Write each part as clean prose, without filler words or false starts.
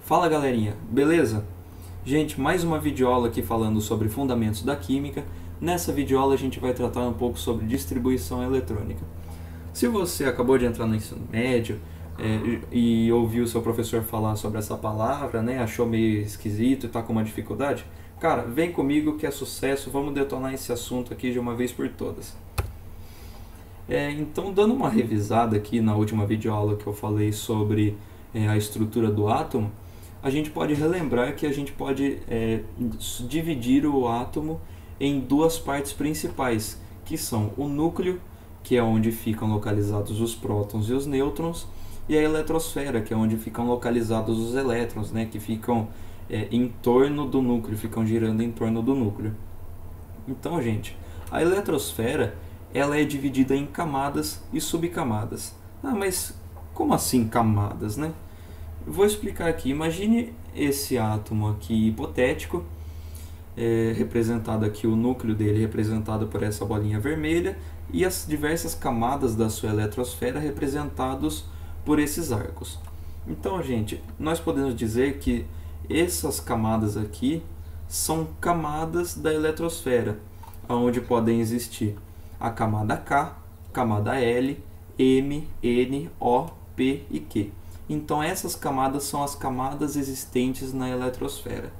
Fala galerinha, beleza? Gente, mais uma videoaula aqui falando sobre fundamentos da química. Nessa videoaula a gente vai tratar um pouco sobre distribuição eletrônica. Se você acabou de entrar no ensino médio e ouviu o seu professor falar sobre essa palavra, né, achou meio esquisito e está com uma dificuldade, cara, vem comigo que é sucesso, vamos detonar esse assunto aqui de uma vez por todas. Então, dando uma revisada aqui na última videoaula que eu falei sobre a estrutura do átomo, a gente pode relembrar que a gente pode dividir o átomo em duas partes principais, que são o núcleo, que é onde ficam localizados os prótons e os nêutrons, e a eletrosfera, que é onde ficam localizados os elétrons, né, que ficam em torno do núcleo, ficam girando em torno do núcleo. Então, gente, a eletrosfera ela é dividida em camadas e subcamadas. Ah, mas como assim camadas, né? Vou explicar aqui. Imagine esse átomo aqui hipotético, representado aqui, o núcleo dele representado por essa bolinha vermelha, e as diversas camadas da sua eletrosfera representados por esses arcos. Então, gente, nós podemos dizer que essas camadas aqui são camadas da eletrosfera, onde podem existir a camada K, camada L, M, N, O, P e Q. Então essas camadas são as camadas existentes na eletrosfera,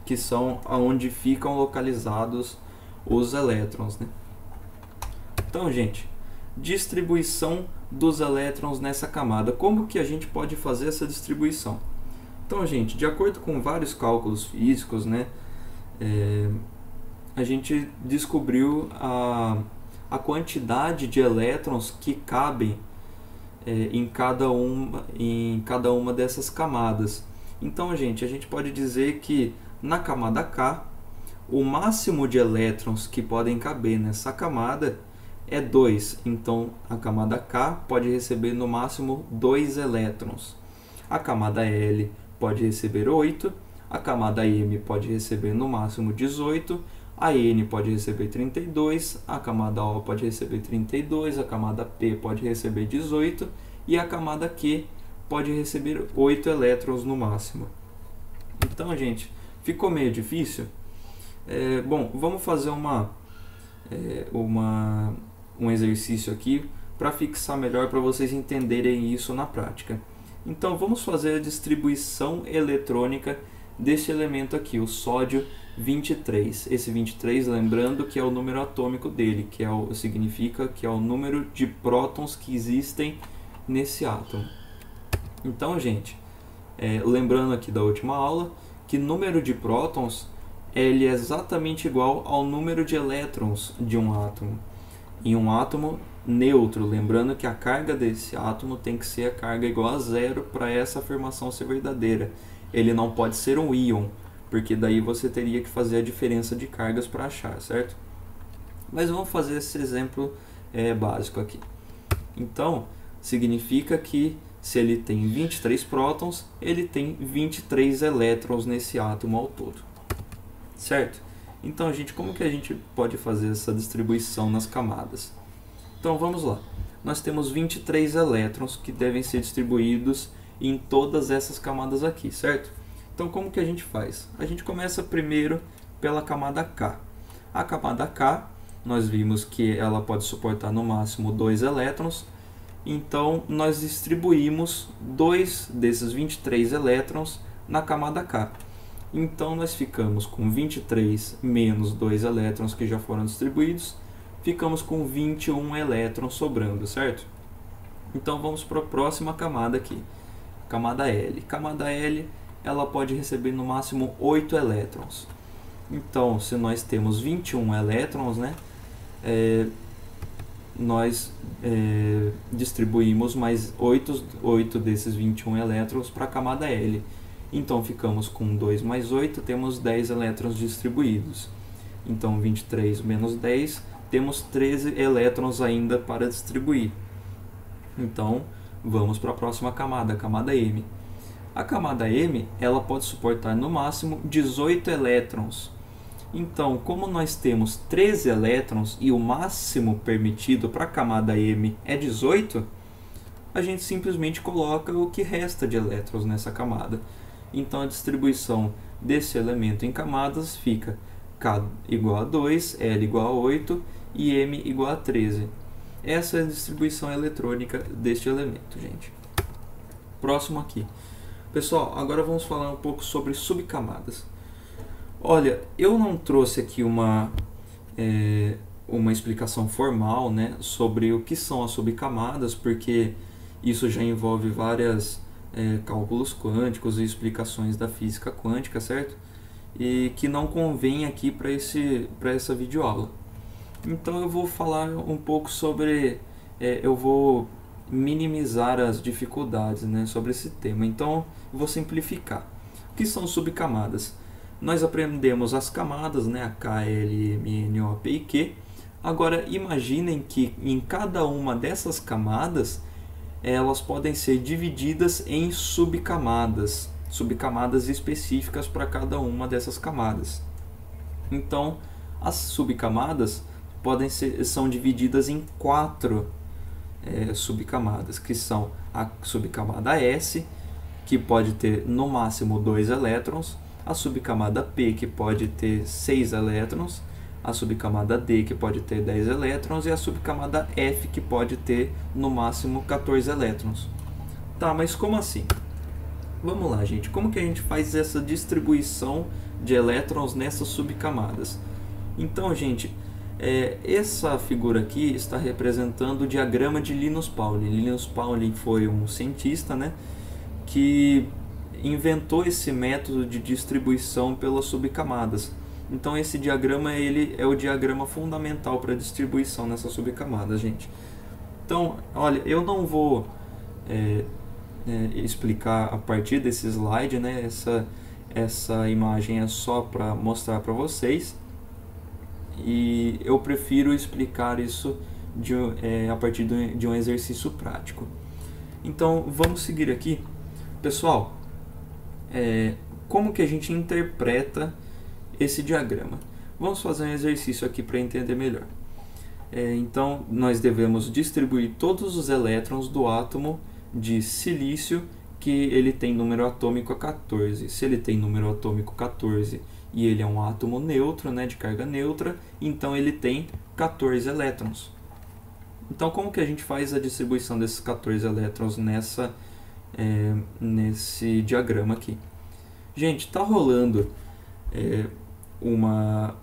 que são onde ficam localizados os elétrons, né? Então, gente, distribuição dos elétrons nessa camada. Como que a gente pode fazer essa distribuição? Então, gente, de acordo com vários cálculos físicos, né, a gente descobriu a quantidade de elétrons que cabem em cada uma dessas camadas. Então, gente, a gente pode dizer que na camada K, o máximo de elétrons que podem caber nessa camada é 2. Então, a camada K pode receber no máximo 2 elétrons. A camada L pode receber 8. A camada M pode receber no máximo 18. A N pode receber 32, a camada O pode receber 32, a camada P pode receber 18 e a camada Q pode receber 8 elétrons no máximo. Então, gente, ficou meio difícil? Bom, vamos fazer um exercício aqui para fixar melhor, para vocês entenderem isso na prática. Então, vamos fazer a distribuição eletrônica desse elemento aqui, o sódio 23. Esse 23, lembrando que é o número atômico dele, que significa que é o número de prótons que existem nesse átomo. Então, gente, lembrando aqui da última aula, que número de prótons ele é exatamente igual ao número de elétrons de um átomo. Em um átomo neutro, lembrando que a carga desse átomo tem que ser a carga igual a zero para essa afirmação ser verdadeira. Ele não pode ser um íon, porque daí você teria que fazer a diferença de cargas para achar, certo? Mas vamos fazer esse exemplo básico aqui. Então, significa que se ele tem 23 prótons, ele tem 23 elétrons nesse átomo ao todo, certo? Então, gente, como que a gente pode fazer essa distribuição nas camadas? Então, vamos lá. Nós temos 23 elétrons que devem ser distribuídos em todas essas camadas aqui, certo? Então, como que a gente faz? A gente começa primeiro pela camada K. A camada K, nós vimos que ela pode suportar no máximo 2 elétrons. Então, nós distribuímos 2 desses 23 elétrons na camada K. Então, nós ficamos com 23 menos 2 elétrons que já foram distribuídos. Ficamos com 21 elétrons sobrando, certo? Então, vamos para a próxima camada aqui. Camada L. Camada L, ela pode receber no máximo 8 elétrons. Então, se nós temos 21 elétrons, né, nós distribuímos mais 8 desses 21 elétrons para a camada L. Então, ficamos com 2 mais 8, temos 10 elétrons distribuídos. Então, 23 menos 10, temos 13 elétrons ainda para distribuir. Então, vamos para a próxima camada, a camada M. A camada M, ela pode suportar no máximo 18 elétrons. Então, como nós temos 13 elétrons e o máximo permitido para a camada M é 18, a gente simplesmente coloca o que resta de elétrons nessa camada. Então a distribuição desse elemento em camadas fica K igual a 2, L igual a 8 e M igual a 13. Essa é a distribuição eletrônica deste elemento, gente. Próximo aqui. Pessoal, agora vamos falar um pouco sobre subcamadas. Olha, eu não trouxe aqui uma explicação formal, né, sobre o que são as subcamadas, porque isso já envolve vários cálculos quânticos e explicações da física quântica, certo? E que não convém aqui para essa videoaula. Então eu vou falar um pouco sobre, eu vou minimizar as dificuldades, né, sobre esse tema. Então eu vou simplificar. O que são subcamadas? Nós aprendemos as camadas, né, a K, L, M, N, O, P e Q. Agora imaginem que em cada uma dessas camadas elas podem ser divididas em subcamadas específicas para cada uma dessas camadas. Então as subcamadas são divididas em 4 subcamadas, que são a subcamada S, que pode ter no máximo 2 elétrons, a subcamada P, que pode ter 6 elétrons, a subcamada D, que pode ter 10 elétrons, e a subcamada F, que pode ter no máximo 14 elétrons. Tá, mas como assim? Vamos lá, gente. Como que a gente faz essa distribuição de elétrons nessas subcamadas? Então, gente, essa figura aqui está representando o diagrama de Linus Pauling. Linus Pauling foi um cientista, né, que inventou esse método de distribuição pelas subcamadas. Então esse diagrama ele é o diagrama fundamental para a distribuição nessas subcamadas, gente. Então, olha, eu não vou explicar a partir desse slide, né? Essa imagem é só para mostrar para vocês, e eu prefiro explicar isso a partir de um exercício prático. Então vamos seguir aqui, pessoal. Como que a gente interpreta esse diagrama? Vamos fazer um exercício aqui para entender melhor. Então nós devemos distribuir todos os elétrons do átomo de silício que ele tem número atômico 14. Se ele tem número atômico 14 e ele é um átomo neutro, né, de carga neutra, então ele tem 14 elétrons. Então como que a gente faz a distribuição desses 14 elétrons nesse diagrama aqui? Gente, está rolando uma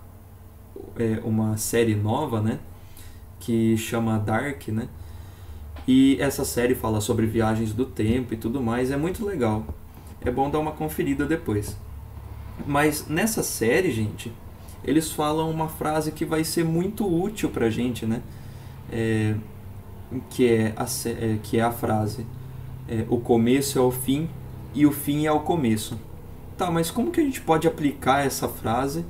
série nova, né, que chama Dark, né? E essa série fala sobre viagens do tempo e tudo mais, é muito legal. É bom dar uma conferida depois. Mas nessa série, gente, eles falam uma frase que vai ser muito útil pra gente, né? Que é a frase: o começo é o fim e o fim é o começo. Tá, mas como que a gente pode aplicar essa frase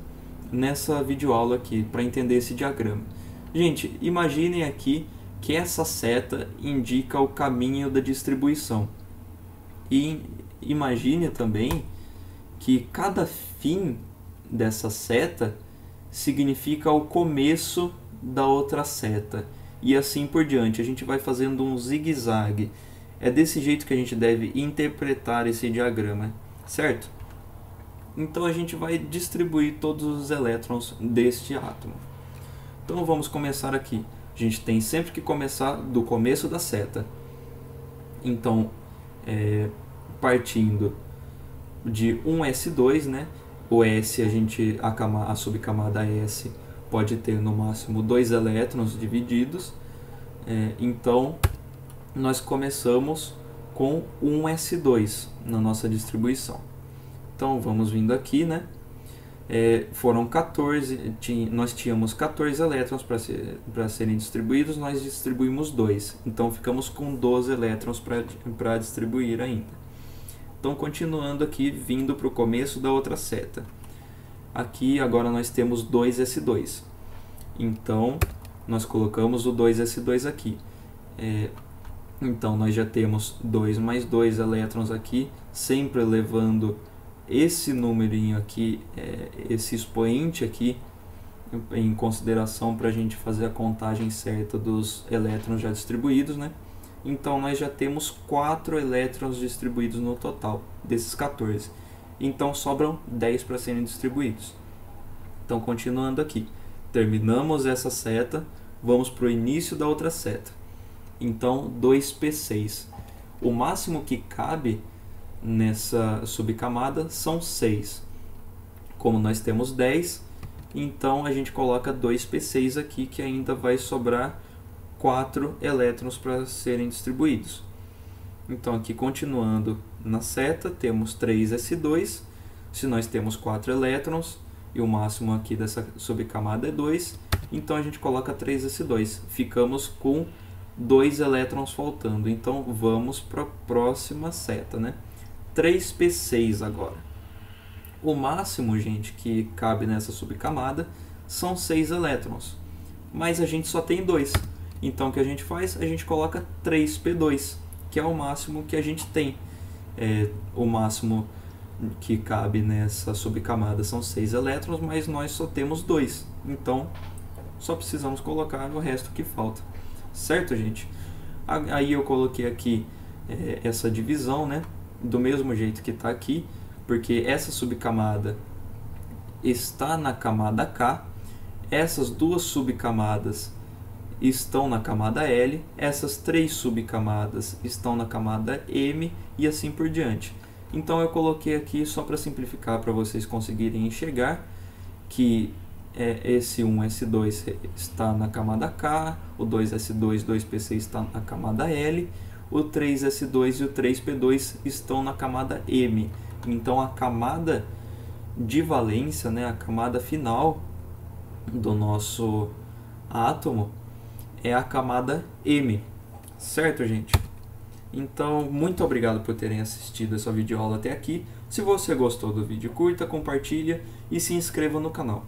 nessa videoaula aqui para entender esse diagrama? Gente, imaginem aqui que essa seta indica o caminho da distribuição. E imagine também que cada fim dessa seta significa o começo da outra seta. E assim por diante, a gente vai fazendo um zigue-zague. É desse jeito que a gente deve interpretar esse diagrama, certo? Então a gente vai distribuir todos os elétrons deste átomo. Então vamos começar aqui. A gente tem sempre que começar do começo da seta. Então, partindo de um S2, né? O S, a subcamada S pode ter no máximo 2 elétrons divididos. Então, nós começamos com um S2 na nossa distribuição. Então, vamos vindo aqui, né? Foram 14, nós tínhamos 14 elétrons para serem distribuídos, nós distribuímos 2, então ficamos com 12 elétrons para distribuir ainda. Então continuando aqui, vindo para o começo da outra seta, aqui agora nós temos 2s2, então nós colocamos o 2s2 aqui, então nós já temos 2 mais 2 elétrons aqui, sempre levando esse numerinho aqui, esse expoente aqui, em consideração para a gente fazer a contagem certa dos elétrons já distribuídos, né? Então nós já temos 4 elétrons distribuídos no total desses 14. então sobram 10 para serem distribuídos. Então, continuando aqui, terminamos essa seta, vamos para o início da outra seta. Então, 2p6. O máximo que cabe nessa subcamada são 6. Como nós temos 10, então a gente coloca 2p6 aqui, que ainda vai sobrar 4 elétrons para serem distribuídos. Então, aqui continuando na seta, temos 3s2. Se nós temos 4 elétrons, e o máximo aqui dessa subcamada é 2, então a gente coloca 3s2. Ficamos com 2 elétrons faltando. Então, vamos para a próxima seta, né? 3p6 agora. O máximo, gente, que cabe nessa subcamada são 6 elétrons. Mas a gente só tem 2. Então, o que a gente faz? A gente coloca 3p2, que é o máximo que a gente tem. O máximo que cabe nessa subcamada são 6 elétrons, mas nós só temos 2. Então, só precisamos colocar o resto que falta. Certo, gente? Aí eu coloquei aqui essa divisão, né? Do mesmo jeito que está aqui, porque essa subcamada está na camada K, essas duas subcamadas estão na camada L, essas 3 subcamadas estão na camada M e assim por diante. Então eu coloquei aqui só para simplificar, para vocês conseguirem enxergar que esse 1s2 está na camada K, o 2s2, 2p6 está na camada L, o 3s2 e o 3p2 estão na camada M. Então a camada de valência, né, a camada final do nosso átomo é a camada M. Certo, gente? Então, muito obrigado por terem assistido essa videoaula até aqui. Se você gostou do vídeo, curta, compartilha e se inscreva no canal.